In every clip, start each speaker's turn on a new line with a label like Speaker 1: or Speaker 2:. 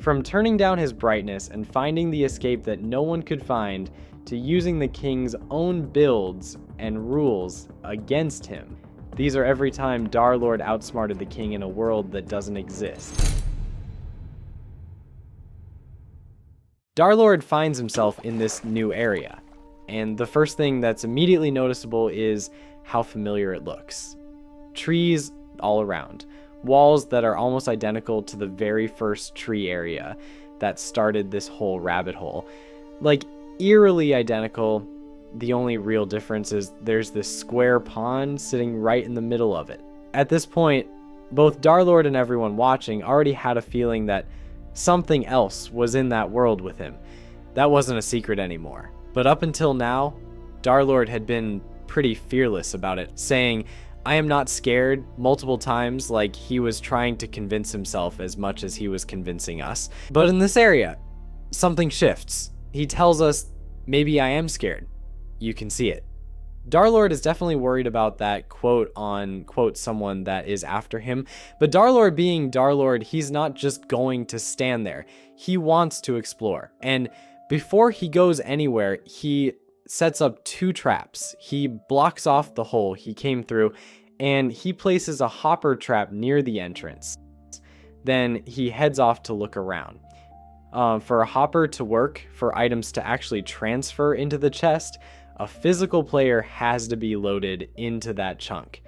Speaker 1: From turning down his brightness and finding the escape that no one could find, to using the king's own builds and rules against him. These are every time Derlord outsmarted the king in a world that doesn't exist. Derlord finds himself in this new area, and the first thing that's immediately noticeable is how familiar it looks. Trees all around, walls that are almost identical to the very first tree area that started this whole rabbit hole. Like, eerily identical. The only real difference is there's this square pond sitting right in the middle of it. At this point, both Derlord and everyone watching already had a feeling that something else was in that world with him. That wasn't a secret anymore. But up until now, Derlord had been pretty fearless about it, saying, "I am not scared," multiple times, like he was trying to convince himself as much as he was convincing us. But in this area, something shifts. He tells us, "Maybe I am scared." You can see it. Derlord is definitely worried about that quote on quote someone that is after him, but Derlord being Derlord, he's not just going to stand there. He wants to explore, and before he goes anywhere, he sets up 2 traps. He blocks off the hole he came through, and he places a hopper trap near the entrance. Then he heads off to look around. For a hopper to work, for items to actually transfer into the chest, a physical player has to be loaded into that chunk.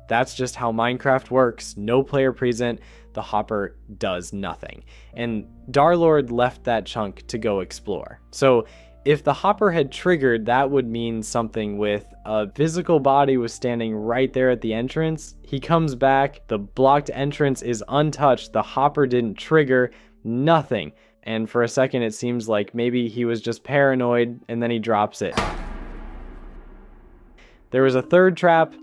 Speaker 1: That's just how Minecraft works. No player present, the hopper does nothing. And Derlord left that chunk to go explore. So if the hopper had triggered, that would mean something with a physical body was standing right there at the entrance. He comes back, the blocked entrance is untouched, the hopper didn't trigger, nothing. And for a second it seems like maybe he was just paranoid, and then he drops it. There was a 3rd trap,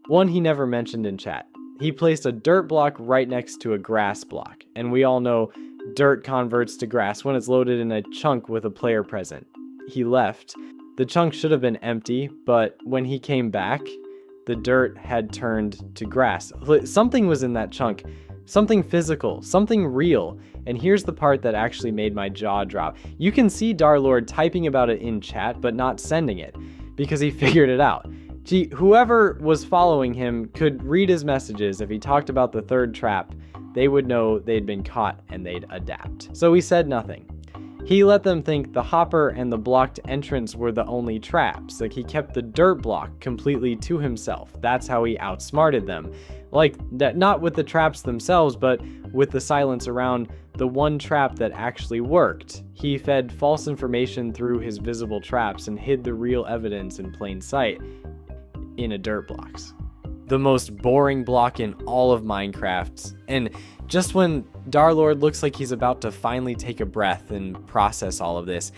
Speaker 1: one he never mentioned in chat. He placed a dirt block right next to a grass block, and we all know dirt converts to grass when it's loaded in a chunk with a player present. He left. The chunk should have been empty, but when he came back, the dirt had turned to grass. Something was in that chunk. Something physical, something real. And here's the part that actually made my jaw drop. You can see Derlord typing about it in chat, but not sending it, because he figured it out. Gee, whoever was following him could read his messages. If he talked about the 3rd trap, they would know they'd been caught and they'd adapt. So he said nothing. He let them think the hopper and the blocked entrance were the only traps. Like, he kept the dirt block completely to himself. That's how he outsmarted them. Like, that, not with the traps themselves, but with the silence around the one trap that actually worked. He fed false information through his visible traps and hid the real evidence in plain sight in a dirt blocks. The most boring block in all of Minecraft. And just when Derlord looks like he's about to finally take a breath and process all of this,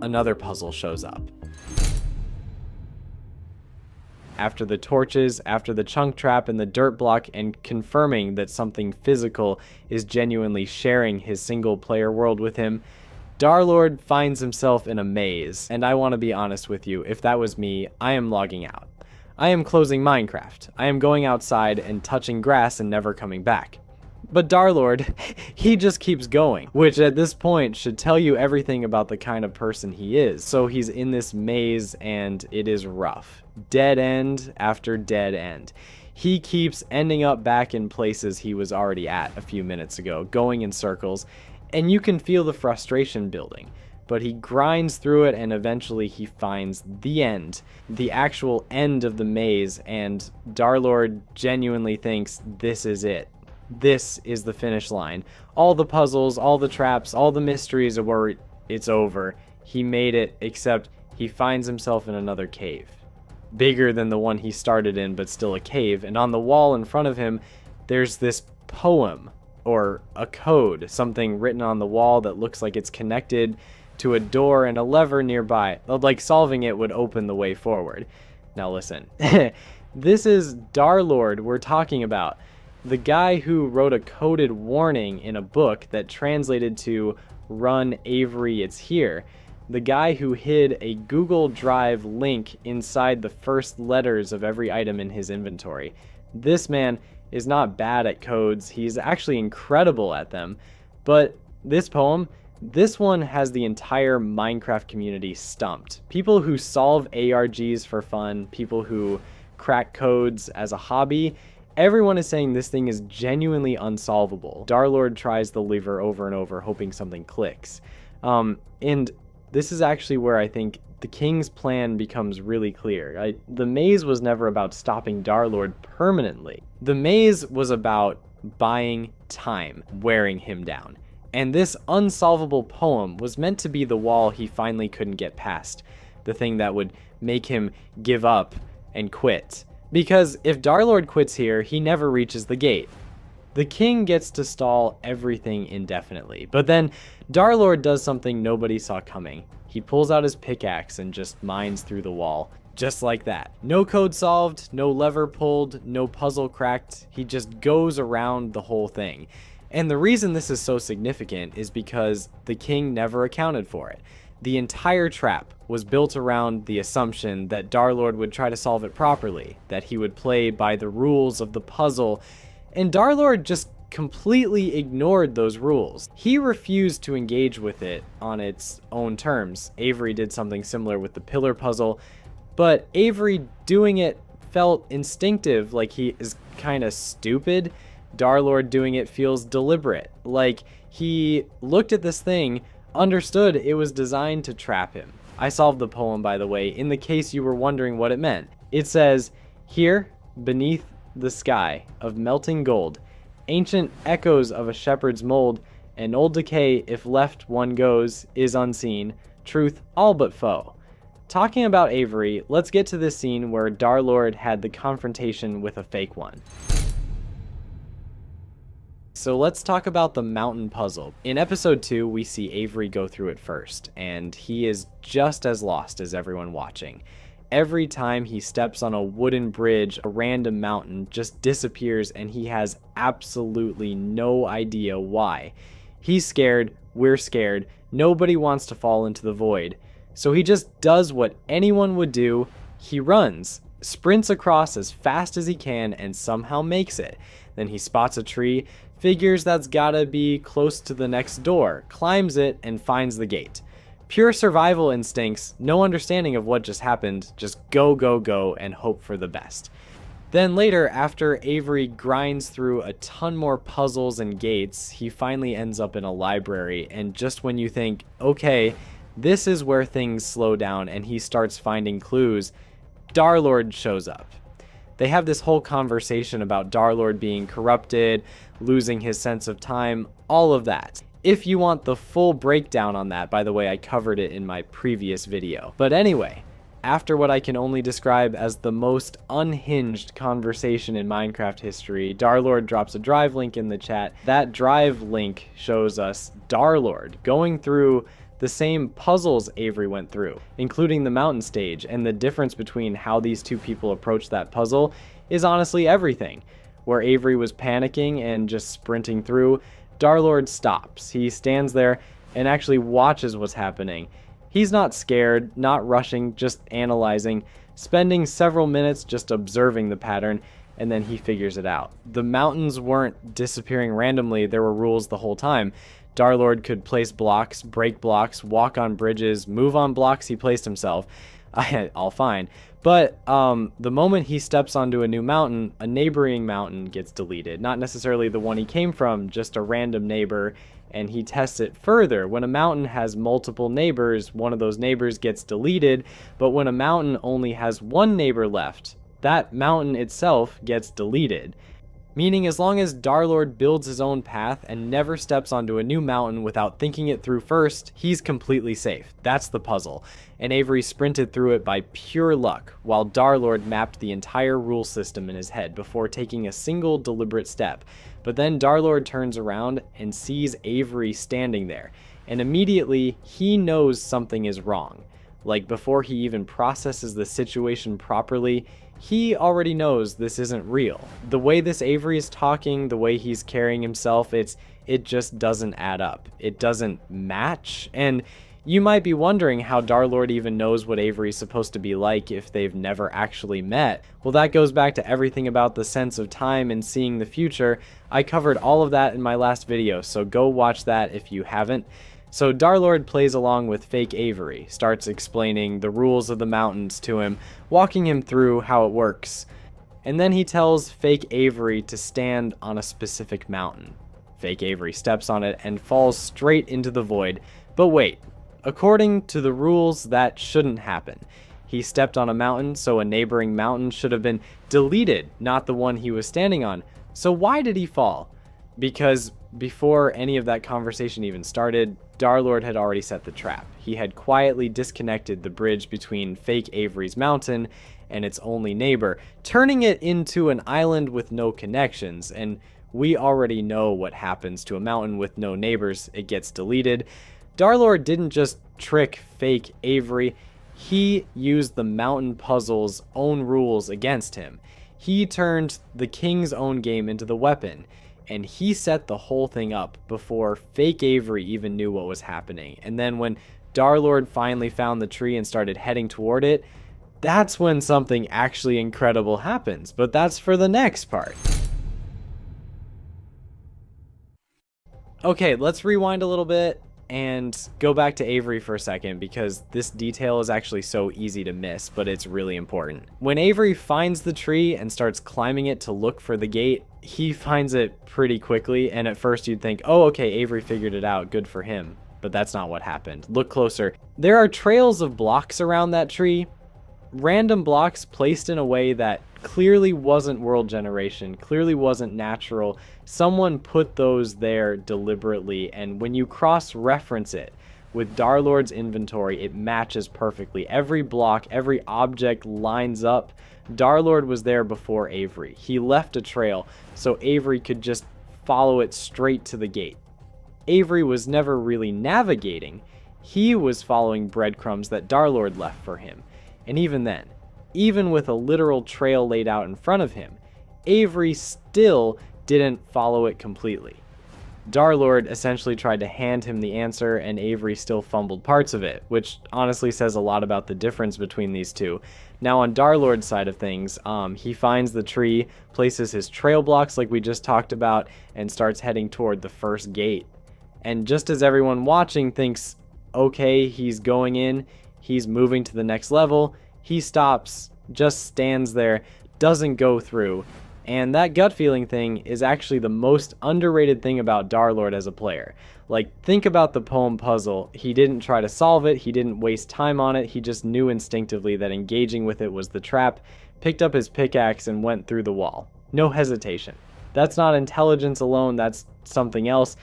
Speaker 1: another puzzle shows up. After the torches, after the chunk trap and the dirt block, and confirming that something physical is genuinely sharing his single player world with him, Derlord finds himself in a maze. And I want to be honest with you, if that was me, I am logging out. I am closing Minecraft. I am going outside and touching grass and never coming back. But Derlord, he just keeps going, which at this point should tell you everything about the kind of person he is. So he's in this maze and it is rough. Dead end after dead end. He keeps ending up back in places he was already at a few minutes ago, going in circles, and you can feel the frustration building. But he grinds through it and eventually he finds the end, the actual end of the maze, and Derlord genuinely thinks this is it. This is the finish line. All the puzzles, all the traps, all the mysteries of where it's over. He made it, except he finds himself in another cave. Bigger than the one he started in, but still a cave. And on the wall in front of him, there's this poem, or a code, something written on the wall that looks like it's connected to a door and a lever nearby. Like solving it would open the way forward. Now listen, this is Derlord we're talking about. The guy who wrote a coded warning in a book that translated to "Run Avery, it's here." The guy who hid a Google Drive link inside the first letters of every item in his inventory. This man is not bad at codes, he's actually incredible at them, but This poem, this one has the entire Minecraft community stumped. People who solve ARGs for fun, people who crack codes as a hobby, everyone is saying this thing is genuinely unsolvable. Derlord tries the lever over and over, hoping something clicks. And this is actually where I think the king's plan becomes really clear. The maze was never about stopping Derlord permanently. The maze was about buying time, wearing him down. And this unsolvable poem was meant to be the wall he finally couldn't get past, the thing that would make him give up and quit. Because if Derlord quits here, he never reaches the gate. The king gets to stall everything indefinitely, but then Derlord does something nobody saw coming. He pulls out his pickaxe and just mines through the wall. Just like that. No code solved, no lever pulled, no puzzle cracked. He just goes around the whole thing. And the reason this is so significant is because the king never accounted for it. The entire trap was built around the assumption that Derlord would try to solve it properly, that he would play by the rules of the puzzle, and Derlord just completely ignored those rules. He refused to engage with it on its own terms. Avery did something similar with the pillar puzzle, but Avery doing it felt instinctive, like he is kind of stupid. Derlord doing it feels deliberate, like he looked at this thing, understood it was designed to trap him. I solved the poem, by the way, in the case you were wondering what it meant. It says, "Here, beneath the sky of melting gold, ancient echoes of a shepherd's mold, and old decay, if left one goes, is unseen, truth all but foe." Talking about Avery, let's get to this scene where Derlord had the confrontation with a fake one. So let's talk about the mountain puzzle. In episode 2, we see Avery go through it first, and he is just as lost as everyone watching. Every time he steps on a wooden bridge, a random mountain just disappears and he has absolutely no idea why. He's scared, we're scared, nobody wants to fall into the void. So he just does what anyone would do. He runs, sprints across as fast as he can, and somehow makes it. Then he spots a tree, figures that's gotta be close to the next door, climbs it, and finds the gate. Pure survival instincts, no understanding of what just happened, just go, go, go, and hope for the best. Then later, after Avery grinds through a ton more puzzles and gates, he finally ends up in a library, and just when you think, okay, this is where things slow down and he starts finding clues, Derlord shows up. They have this whole conversation about Derlord being corrupted, losing his sense of time, all of that. If you want the full breakdown on that, by the way, I covered it in my previous video. But anyway, after what I can only describe as the most unhinged conversation in Minecraft history, Derlord drops a drive link in the chat. That drive link shows us Derlord going through the same puzzles Avery went through, including the mountain stage, and the difference between how these two people approach that puzzle is honestly everything. Where Avery was panicking and just sprinting through, Derlord stops. He stands there and actually watches what's happening. He's not scared, not rushing, just analyzing, spending several minutes just observing the pattern, and then he figures it out. The mountains weren't disappearing randomly, there were rules the whole time. Derlord could place blocks, break blocks, walk on bridges, move on blocks he placed himself. All fine. But the moment he steps onto a new mountain, a neighboring mountain gets deleted. Not necessarily the one he came from, just a random neighbor, and he tests it further. When a mountain has multiple neighbors, one of those neighbors gets deleted, but when a mountain only has one neighbor left, that mountain itself gets deleted. Meaning as long as Derlord builds his own path and never steps onto a new mountain without thinking it through first, he's completely safe. That's the puzzle. And Avery sprinted through it by pure luck, while Derlord mapped the entire rule system in his head before taking a single deliberate step. But then Derlord turns around and sees Avery standing there, and immediately he knows something is wrong. Like before he even processes the situation properly, he already knows this isn't real. The way this Avery is talking, the way he's carrying himself, it just doesn't add up. It doesn't match. And You might be wondering how Derlord even knows what Avery's supposed to be like if they've never actually met. Well, that goes back to everything about the sense of time and seeing the future. I covered all of that in my last video, so go watch that if you haven't. So Derlord plays along with fake Avery, starts explaining the rules of the mountains to him, walking him through how it works. And then he tells fake Avery to stand on a specific mountain. Fake Avery steps on it and falls straight into the void. But wait. According to the rules, that shouldn't happen. He stepped on a mountain, so a neighboring mountain should have been deleted, not the one he was standing on. So why did he fall? Because before any of that conversation even started, Derlord had already set the trap. He had quietly disconnected the bridge between fake Avery's mountain and its only neighbor, turning it into an island with no connections, and we already know what happens to a mountain with no neighbors. It gets deleted. Derlord didn't just trick fake Avery, he used the mountain puzzle's own rules against him. He turned the king's own game into the weapon, and he set the whole thing up before fake Avery even knew what was happening. And then when Derlord finally found the tree and started heading toward it, that's when something actually incredible happens, but that's for the next part. Okay, let's rewind a little bit and go back to Avery for a second, because this detail is actually so easy to miss, but it's really important. When Avery finds the tree and starts climbing it to look for the gate, he finds it pretty quickly, and at first you'd think, oh, okay, Avery figured it out, good for him. But that's not what happened. Look closer. There are trails of blocks around that tree, random blocks placed in a way that clearly wasn't world generation, clearly wasn't natural. Someone put those there deliberately, and when you cross-reference it with Derlord's inventory, it matches perfectly. Every block, every object lines up. Derlord was there before Avery. He left a trail so Avery could just follow it straight to the gate. Avery was never really navigating. He was following breadcrumbs that Derlord left for him. And even then, even with a literal trail laid out in front of him, Avery still didn't follow it completely. Derlord essentially tried to hand him the answer, and Avery still fumbled parts of it, which honestly says a lot about the difference between these two. Now on Derlord's side of things, he finds the tree, places his trail blocks like we just talked about, and starts heading toward the first gate. And just as everyone watching thinks, okay, he's going in, he's moving to the next level, he stops, just stands there, doesn't go through. And that gut feeling thing is actually the most underrated thing about Derlord as a player. Like, think about the poem puzzle. He didn't try to solve it, he didn't waste time on it, he just knew instinctively that engaging with it was the trap, picked up his pickaxe and went through the wall. No hesitation. That's not intelligence alone, that's something else.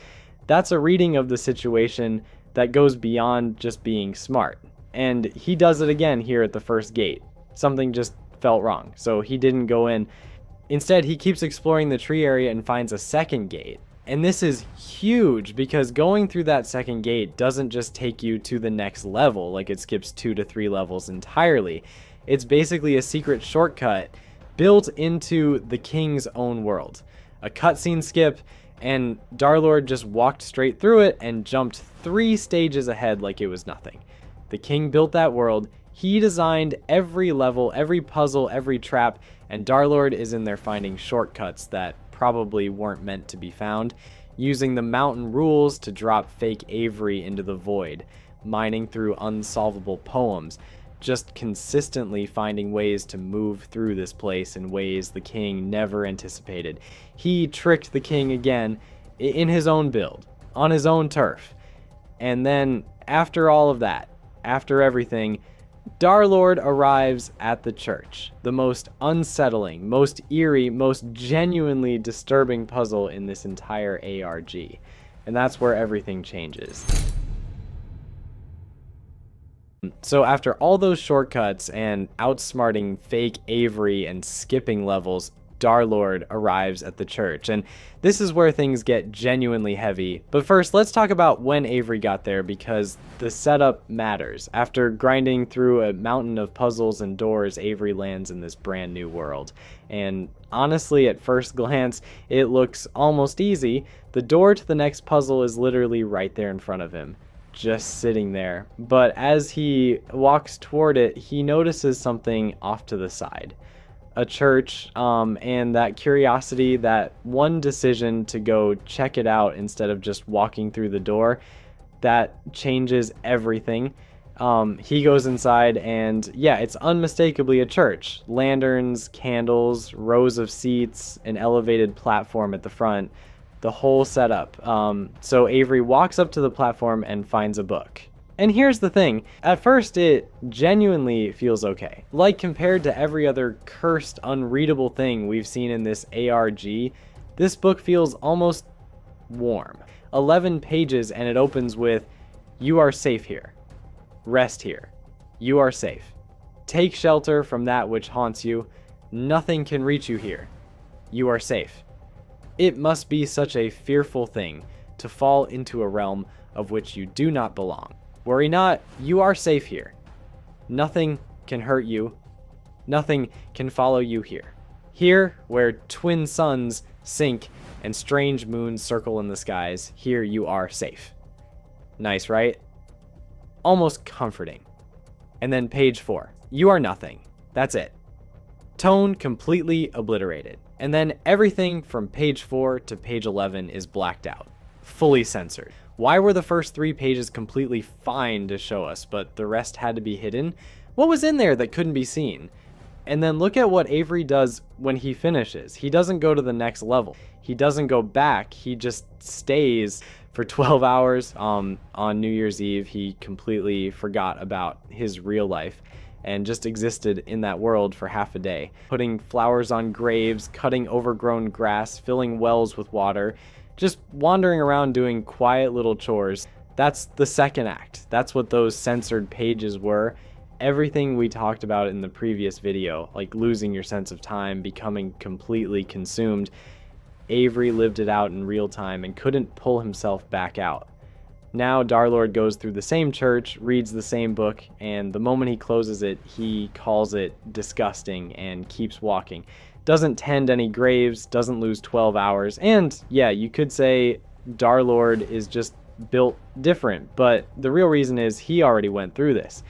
Speaker 1: That's a reading of the situation that goes beyond just being smart. And he does it again here at the first gate. Something just felt wrong, so he didn't go in. Instead, he keeps exploring the tree area and finds a second gate. And this is huge, because going through that second gate doesn't just take you to the next level, like it skips 2 to 3 levels entirely. It's basically a secret shortcut built into the king's own world. A cutscene skip, and Derlord just walked straight through it and jumped 3 stages ahead like it was nothing. The king built that world, he designed every level, every puzzle, every trap, and Derlord is in there finding shortcuts that probably weren't meant to be found, using the mountain rules to drop fake Avery into the void, mining through unsolvable poems, just consistently finding ways to move through this place in ways the king never anticipated. He tricked the king again in his own build, on his own turf. And then, after all of that, after everything, Derlord arrives at the church, the most unsettling, most eerie, most genuinely disturbing puzzle in this entire ARG. And that's where everything changes. So after all those shortcuts and outsmarting fake Avery and skipping levels, Derlord arrives at the church, and this is where things get genuinely heavy. But first, let's talk about when Avery got there, because the setup matters. After grinding through a mountain of puzzles and doors, Avery lands in this brand new world. And honestly, at first glance, it looks almost easy. The door to the next puzzle is literally right there in front of him. just sitting there. But as he walks toward it, he notices something off to the side. A church, and that curiosity, that one decision to go check it out instead of just walking through the door, that changes everything. He goes inside and yeah, it's unmistakably a church. Lanterns, candles, rows of seats, an elevated platform at the front, the whole setup. So Avery walks up to the platform and finds a book. And here's the thing, at first it genuinely feels okay. Like compared to every other cursed, unreadable thing we've seen in this ARG, this book feels almost warm. 11 pages and it opens with, "You are safe here. Rest here. You are safe. Take shelter from that which haunts you. Nothing can reach you here. You are safe." It must be such a fearful thing to fall into a realm of which you do not belong. Worry not, you are safe here. Nothing can hurt you. Nothing can follow you here. Here, where twin suns sink and strange moons circle in the skies, here you are safe. Nice, right? Almost comforting. And then page 4. You are nothing. That's it. Tone completely obliterated. And then everything from page 4 to page 11 is blacked out. Fully censored. Why were the first 3 pages completely fine to show us, but the rest had to be hidden? What was in there that couldn't be seen? And then look at what Avery does when he finishes. He doesn't go to the next level. He doesn't go back. He just stays for 12 hours. On New Year's Eve, he completely forgot about his real life and just existed in that world for half a day, putting flowers on graves, cutting overgrown grass, filling wells with water, just wandering around doing quiet little chores. That's the second act. That's what those censored pages were. Everything we talked about in the previous video, like losing your sense of time, becoming completely consumed, Avery lived it out in real time and couldn't pull himself back out. Now Derlord goes through the same church, reads the same book, and the moment he closes it, he calls it disgusting and keeps walking. Doesn't tend any graves, doesn't lose 12 hours, and yeah, you could say Derlord is just built different, but the real reason is he already went through this.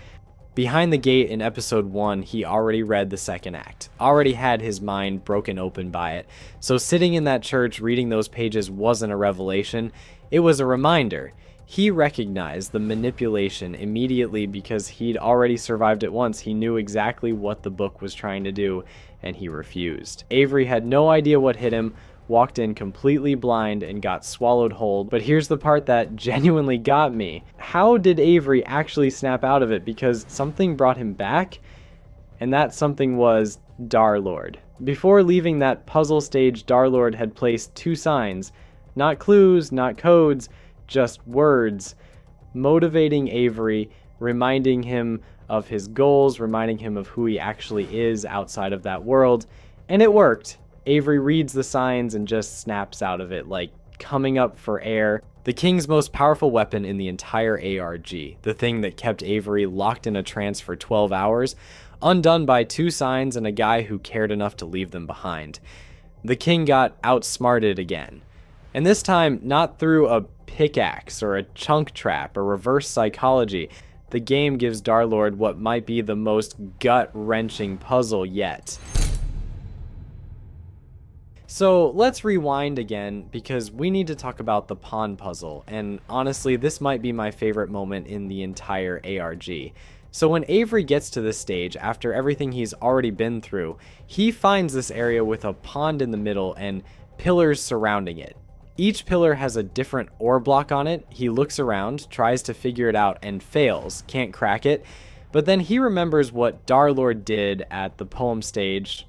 Speaker 1: Behind the Gate in episode 1, he already read the second act, already had his mind broken open by it, so sitting in that church reading those pages wasn't a revelation, it was a reminder. He recognized the manipulation immediately because he'd already survived it once. He knew exactly what the book was trying to do, and he refused. Avery had no idea what hit him, walked in completely blind, and got swallowed whole. But here's the part that genuinely got me. How did Avery actually snap out of it? Because something brought him back, and that something was Derlord. Before leaving that puzzle stage, Derlord had placed 2 signs. Not clues, not codes, just words, motivating Avery, reminding him of his goals, reminding him of who he actually is outside of that world, and it worked. Avery reads the signs and just snaps out of it, like coming up for air. The king's most powerful weapon in the entire ARG, the thing that kept Avery locked in a trance for 12 hours, undone by 2 signs and a guy who cared enough to leave them behind. The king got outsmarted again. And this time, not through a pickaxe or a chunk trap or reverse psychology. The game gives Derlord what might be the most gut-wrenching puzzle yet. So let's rewind again because we need to talk about the pawn puzzle, and honestly this might be my favorite moment in the entire ARG. So when Avery gets to this stage, after everything he's already been through, he finds this area with a pond in the middle and pillars surrounding it. Each pillar has a different ore block on it. He looks around, tries to figure it out, and fails, can't crack it. But then he remembers what Derlord did at the poem stage,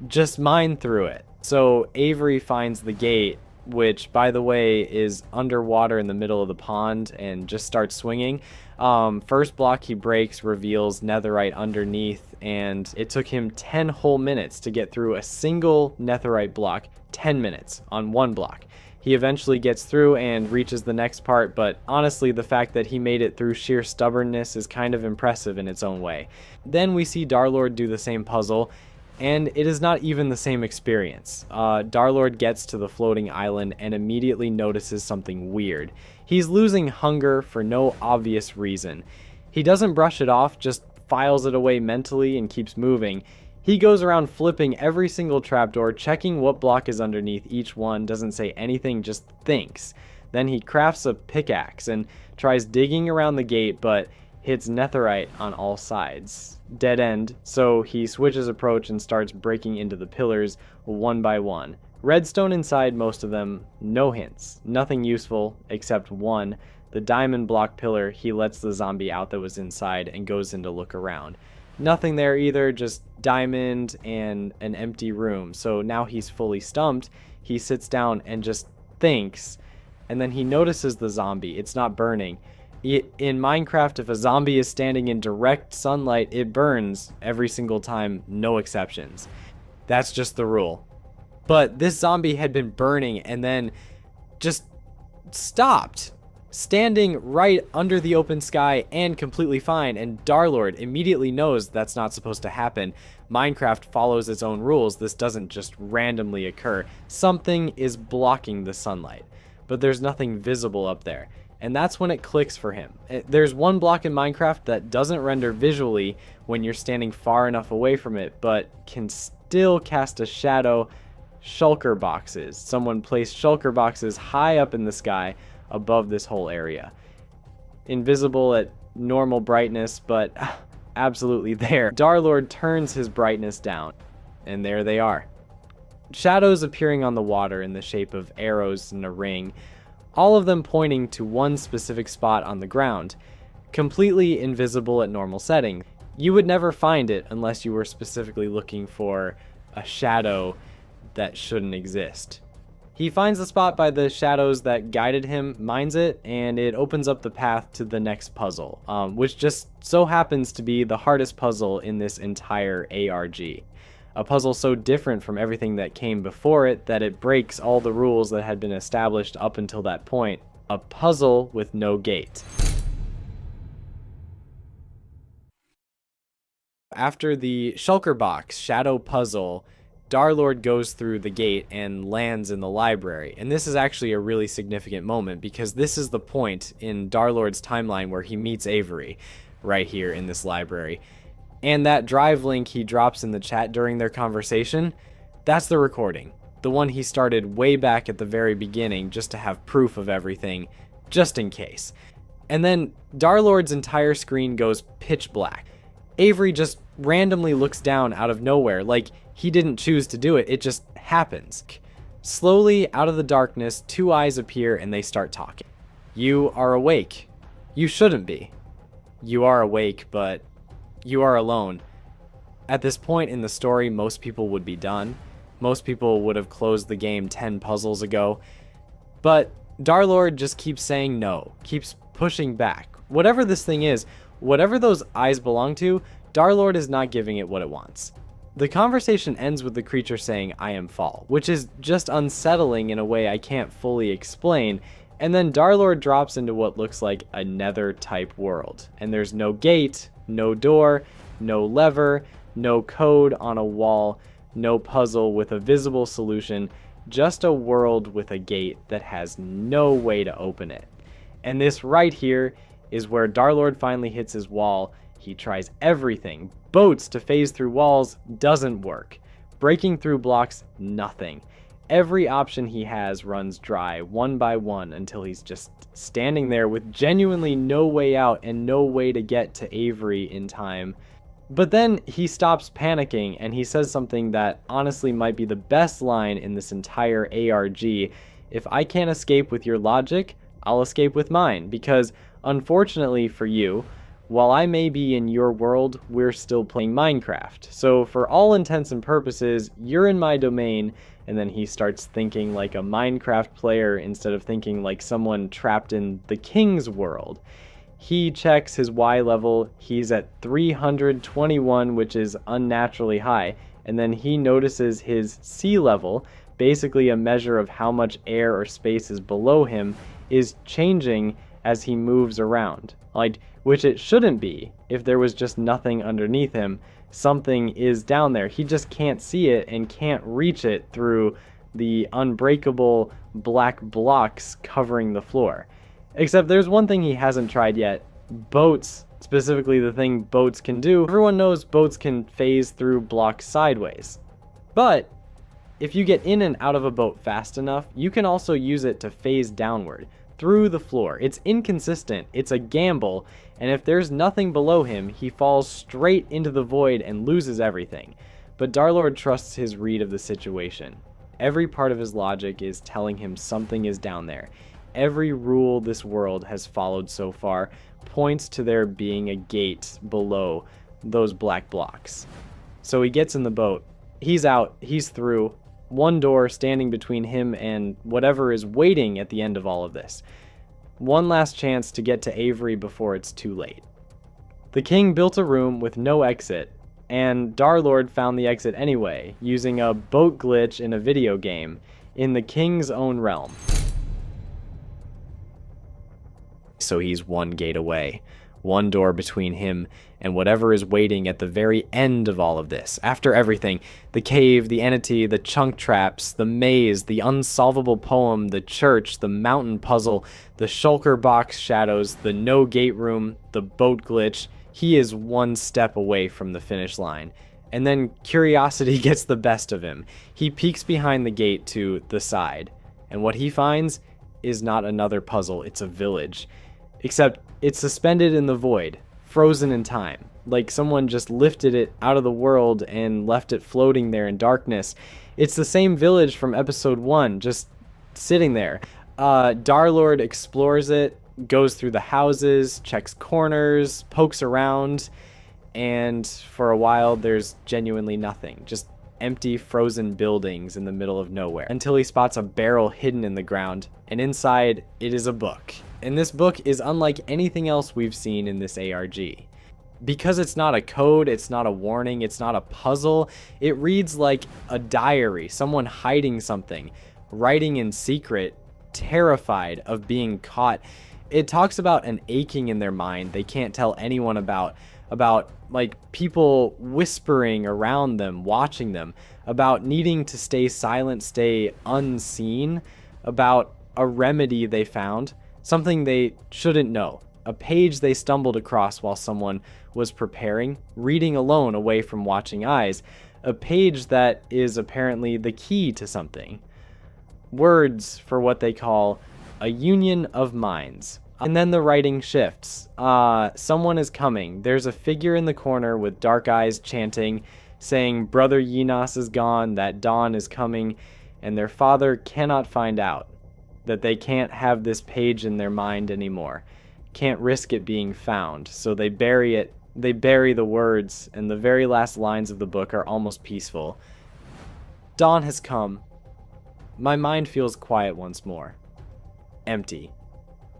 Speaker 1: just mine through it. So Avery finds the gate, which by the way is underwater in the middle of the pond, and just starts swinging. First block he breaks reveals netherite underneath, and it took him 10 whole minutes to get through a single netherite block. 10 minutes on one block. He eventually gets through and reaches the next part, but honestly the fact that he made it through sheer stubbornness is kind of impressive in its own way. Then we see Derlord do the same puzzle, And it is not even the same experience. Derlord gets to the floating island and immediately notices something weird. He's losing hunger for no obvious reason. He doesn't brush it off, just files it away mentally and keeps moving. He goes around flipping every single trapdoor, checking what block is underneath each one, doesn't say anything, just thinks. Then he crafts a pickaxe and tries digging around the gate, but hits netherite on all sides. Dead end, so he switches approach and starts breaking into the pillars one by one. Redstone inside most of them, no hints, nothing useful except one, the diamond block pillar. He lets the zombie out that was inside and goes in to look around. Nothing there either, just diamond and an empty room. So now he's fully stumped. He sits down and just thinks, and then he notices the zombie. It's not burning. In Minecraft, if a zombie is standing in direct sunlight, it burns every single time, no exceptions. That's just the rule. But this zombie had been burning and then just stopped, standing right under the open sky and completely fine, and Derlord immediately knows that's not supposed to happen. Minecraft follows its own rules. This doesn't just randomly occur. Something is blocking the sunlight, but there's nothing visible up there. And that's when it clicks for him. There's one block in Minecraft that doesn't render visually when you're standing far enough away from it, but can still cast a shadow. Shulker boxes. Someone placed shulker boxes high up in the sky above this whole area. Invisible at normal brightness, but absolutely there. Derlord turns his brightness down, and there they are. Shadows appearing on the water in the shape of arrows in a ring, all of them pointing to one specific spot on the ground, completely invisible at normal setting. You would never find it unless you were specifically looking for a shadow that shouldn't exist. He finds the spot by the shadows that guided him, mines it, and it opens up the path to the next puzzle, which just so happens to be the hardest puzzle in this entire ARG. A puzzle so different from everything that came before it that it breaks all the rules that had been established up until that point. A puzzle with no gate. After the shulker box shadow puzzle, Derlord goes through the gate and lands in the library. And this is actually a really significant moment because this is the point in Derlord's timeline where he meets Avery, right here in this library. And that drive link he drops in the chat during their conversation, that's the recording. The one he started way back at the very beginning just to have proof of everything, just in case. And then Derlord's entire screen goes pitch black. Avery just randomly looks down out of nowhere, like he didn't choose to do it, it just happens. Slowly, out of the darkness, two eyes appear and they start talking. You are awake. You shouldn't be. You are awake, but you are alone. At this point in the story, most people would be done. Most people would have closed the game 10 puzzles ago. But Derlord just keeps saying no, keeps pushing back. Whatever this thing is, whatever those eyes belong to, Derlord is not giving it what it wants. The conversation ends with the creature saying, "I am Fall," which is just unsettling in a way I can't fully explain, and then Derlord drops into what looks like a nether-type world. And there's no gate, no door, no lever, no code on a wall, no puzzle with a visible solution, just a world with a gate that has no way to open it. And this right here is where Derlord finally hits his wall. He tries everything. Boats to phase through walls doesn't work. Breaking through blocks, nothing. Every option he has runs dry one by one until he's just standing there with genuinely no way out and no way to get to Avery in time. But then he stops panicking and he says something that honestly might be the best line in this entire ARG. If I can't escape with your logic, I'll escape with mine, because unfortunately for you, while I may be in your world, we're still playing Minecraft. So for all intents and purposes, you're in my domain. And then he starts thinking like a Minecraft player instead of thinking like someone trapped in the king's world. He checks his Y level. He's at 321, which is unnaturally high. And then he notices his sea level, basically a measure of how much air or space is below him, is changing as he moves around, like, which it shouldn't be if there was just nothing underneath him. Something is down there. He just can't see it and can't reach it through the unbreakable black blocks covering the floor. Except there's one thing he hasn't tried yet. Boats, specifically the thing boats can do. Everyone knows boats can phase through blocks sideways. But if you get in and out of a boat fast enough, you can also use it to phase downward through the floor. It's inconsistent, it's a gamble, and if there's nothing below him, he falls straight into the void and loses everything. But Derlord trusts his read of the situation. Every part of his logic is telling him something is down there. Every rule this world has followed so far points to there being a gate below those black blocks. So he gets in the boat. He's out. He's through. One door standing between him and whatever is waiting at the end of all of this. One last chance to get to Avery before it's too late. The king built a room with no exit, and Derlord found the exit anyway, using a boat glitch in a video game in the king's own realm. So he's one gate away, one door between him and whatever is waiting at the very end of all of this. After everything, the cave, the entity, the chunk traps, the maze, the unsolvable poem, the church, the mountain puzzle, the shulker box shadows, the no gate room, the boat glitch, he is one step away from the finish line. And then curiosity gets the best of him. He peeks behind the gate to the side, and what he finds is not another puzzle, it's a village. Except it's suspended in the void, frozen in time, like someone just lifted it out of the world and left it floating there in darkness. It's the same village from episode 1, just sitting there. Derlord explores it, goes through the houses, checks corners, pokes around, and for a while there's genuinely nothing, just empty frozen buildings in the middle of nowhere, until he spots a barrel hidden in the ground, and inside it is a book. And this book is unlike anything else we've seen in this ARG. Because it's not a code, it's not a warning, it's not a puzzle, it reads like a diary, someone hiding something, writing in secret, terrified of being caught. It talks about an aching in their mind they can't tell anyone about like people whispering around them, watching them, about needing to stay silent, stay unseen, about a remedy they found, something they shouldn't know, a page they stumbled across while someone was preparing, reading alone away from watching eyes, a page that is apparently the key to something. Words for what they call a union of minds. And then the writing shifts. Someone is coming. There's a figure in the corner with dark eyes chanting, saying Brother Yinas is gone, that dawn is coming, and their father cannot find out, that they can't have this page in their mind anymore, can't risk it being found, so they bury it. They bury the words, and the very last lines of the book are almost peaceful. Dawn has come. My mind feels quiet once more. Empty.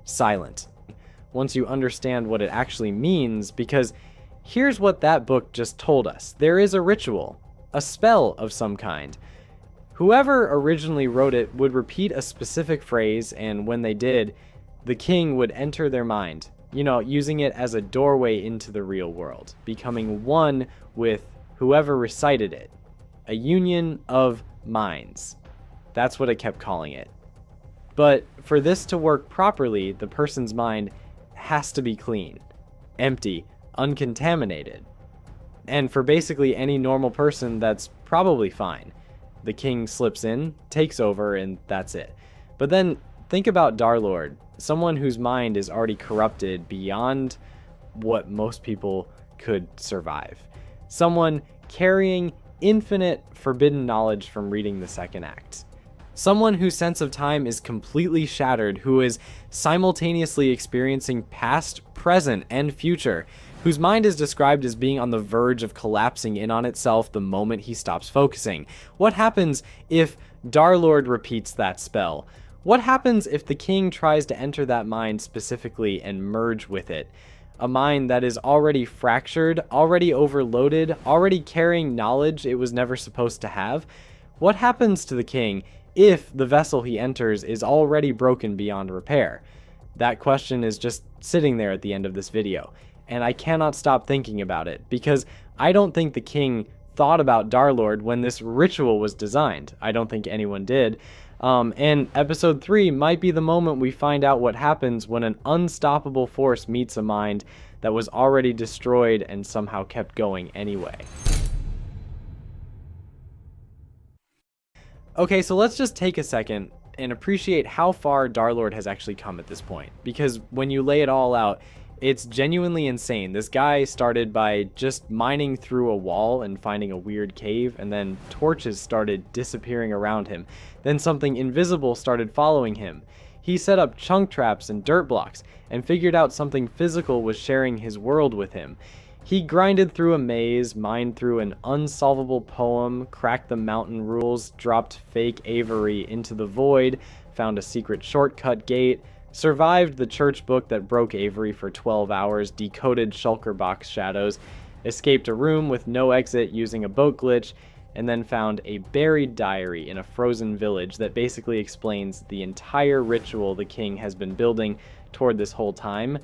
Speaker 1: Silent. Once you understand what it actually means, because here's what that book just told us. There is a ritual, a spell of some kind. Whoever originally wrote it would repeat a specific phrase, and when they did, the king would enter their mind, using it as a doorway into the real world, becoming one with whoever recited it. A union of minds. That's what it kept calling it. But for this to work properly, the person's mind has to be clean, empty, uncontaminated. And for basically any normal person, that's probably fine. The king slips in, takes over, and that's it. But then think about Derlord, someone whose mind is already corrupted beyond what most people could survive. Someone carrying infinite forbidden knowledge from reading the second act. Someone whose sense of time is completely shattered, who is simultaneously experiencing past, present, and future, whose mind is described as being on the verge of collapsing in on itself the moment he stops focusing. What happens if Derlord repeats that spell? What happens if the king tries to enter that mind specifically and merge with it? A mind that is already fractured, already overloaded, already carrying knowledge it was never supposed to have? What happens to the king if the vessel he enters is already broken beyond repair? That question is just sitting there at the end of this video, and I cannot stop thinking about it, because I don't think the king thought about Derlord when this ritual was designed. I don't think anyone did. And episode 3 might be the moment we find out what happens when an unstoppable force meets a mind that was already destroyed and somehow kept going anyway. Okay, so let's just take a second and appreciate how far Derlord has actually come at this point, because when you lay it all out, it's genuinely insane. This guy started by just mining through a wall and finding a weird cave, and then torches started disappearing around him. Then something invisible started following him. He set up chunk traps and dirt blocks, and figured out something physical was sharing his world with him. He grinded through a maze, mined through an unsolvable poem, cracked the mountain rules, dropped fake Avery into the void, found a secret shortcut gate, survived the church book that broke Avery for 12 hours, decoded shulker box shadows, escaped a room with no exit using a boat glitch, and then found a buried diary in a frozen village that basically explains the entire ritual the king has been building toward this whole time.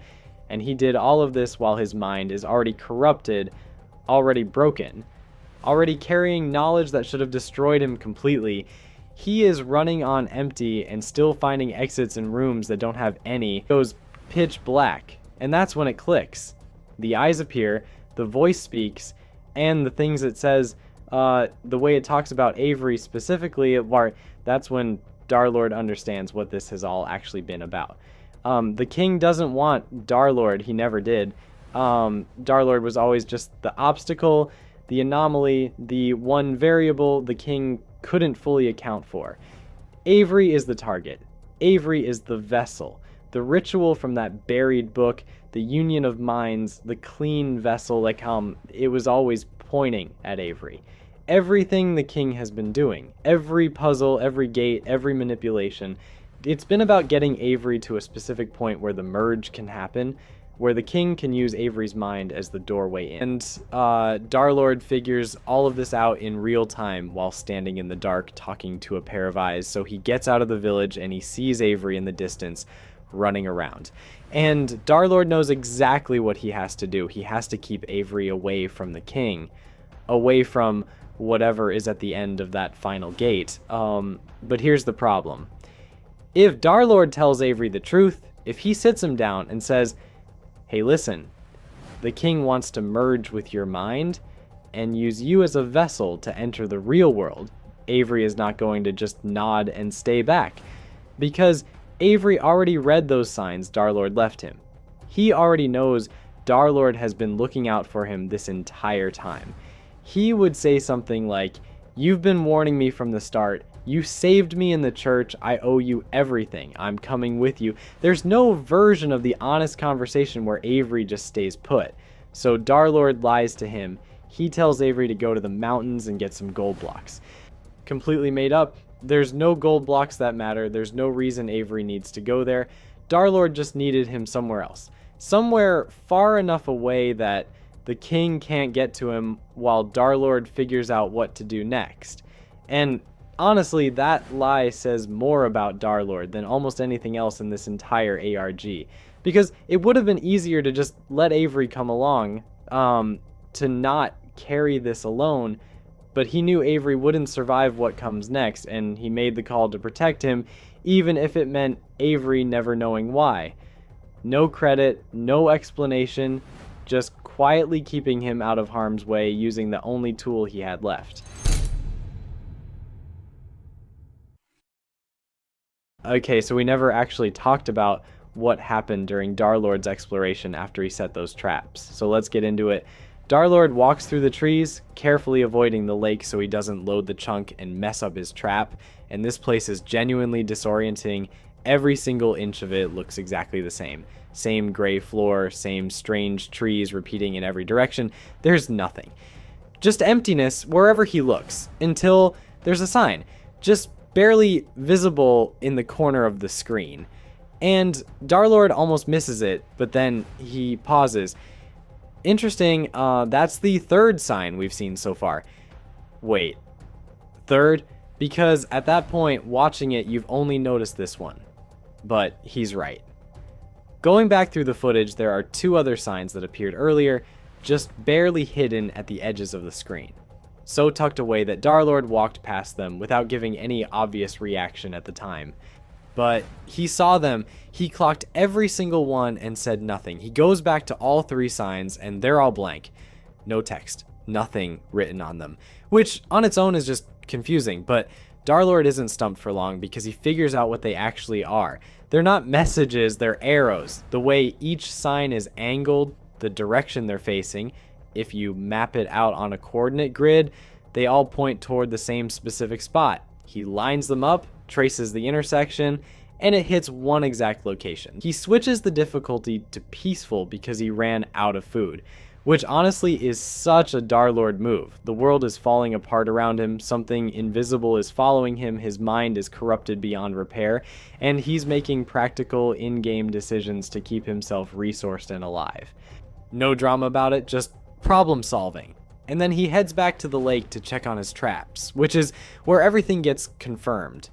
Speaker 1: And he did all of this while his mind is already corrupted, already broken, already carrying knowledge that should have destroyed him completely. He is running on empty and still finding exits in rooms that don't have any. It goes pitch black, and that's when it clicks. The eyes appear, the voice speaks, and the things it says, the way it talks about Avery specifically, that's when Derlord understands what this has all actually been about. The king doesn't want Derlord, he never did. Derlord was always just the obstacle, the anomaly, the one variable the king couldn't fully account for. Avery is the target. Avery is the vessel. The ritual from that buried book, the union of minds, the clean vessel, it was always pointing at Avery. Everything the king has been doing, every puzzle, every gate, every manipulation, it's been about getting Avery to a specific point where the merge can happen, where the king can use Avery's mind as the doorway in. And Derlord figures all of this out in real time while standing in the dark talking to a pair of eyes. So he gets out of the village and he sees Avery in the distance running around. And Derlord knows exactly what he has to do. He has to keep Avery away from the king, away from whatever is at the end of that final gate. But here's the problem. If Derlord tells Avery the truth, if he sits him down and says, hey, listen, the king wants to merge with your mind and use you as a vessel to enter the real world, Avery is not going to just nod and stay back, because Avery already read those signs Derlord left him. He already knows Derlord has been looking out for him this entire time. He would say something like, you've been warning me from the start. You saved me in the church. I owe you everything. I'm coming with you. There's no version of the honest conversation where Avery just stays put. So Derlord lies to him. He tells Avery to go to the mountains and get some gold blocks. Completely made up. There's no gold blocks that matter. There's no reason Avery needs to go there. Derlord just needed him somewhere else. Somewhere far enough away that the king can't get to him while Derlord figures out what to do next. And honestly, that lie says more about Derlord than almost anything else in this entire ARG. Because it would have been easier to just let Avery come along, to not carry this alone, but he knew Avery wouldn't survive what comes next, and he made the call to protect him, even if it meant Avery never knowing why. No credit, no explanation, just quietly keeping him out of harm's way using the only tool he had left. Okay, so we never actually talked about what happened during Derlord's exploration after he set those traps. So let's get into it. Derlord walks through the trees, carefully avoiding the lake so he doesn't load the chunk and mess up his trap. And this place is genuinely disorienting. Every single inch of it looks exactly the same. Same gray floor, same strange trees repeating in every direction. There's nothing. Just emptiness wherever he looks, until there's a sign, just barely visible in the corner of the screen. And Derlord almost misses it, but then he pauses. Interesting, that's the third sign we've seen so far. Wait, third? Because at that point, watching it, you've only noticed this one. But he's right. Going back through the footage, there are 2 other signs that appeared earlier, just barely hidden at the edges of the screen. So tucked away that Derlord walked past them without giving any obvious reaction at the time. But he saw them, he clocked every single one and said nothing. He goes back to all 3 signs and they're all blank. No text, nothing written on them, which on its own is just confusing, but Derlord isn't stumped for long because he figures out what they actually are. They're not messages, they're arrows. The way each sign is angled, the direction they're facing, if you map it out on a coordinate grid, they all point toward the same specific spot. He lines them up, traces the intersection, and it hits one exact location. He switches the difficulty to peaceful because he ran out of food, which honestly is such a Derlord move. The world is falling apart around him, something invisible is following him, his mind is corrupted beyond repair, and he's making practical in-game decisions to keep himself resourced and alive. No drama about it, just problem solving. And then he heads back to the lake to check on his traps, which is where everything gets confirmed.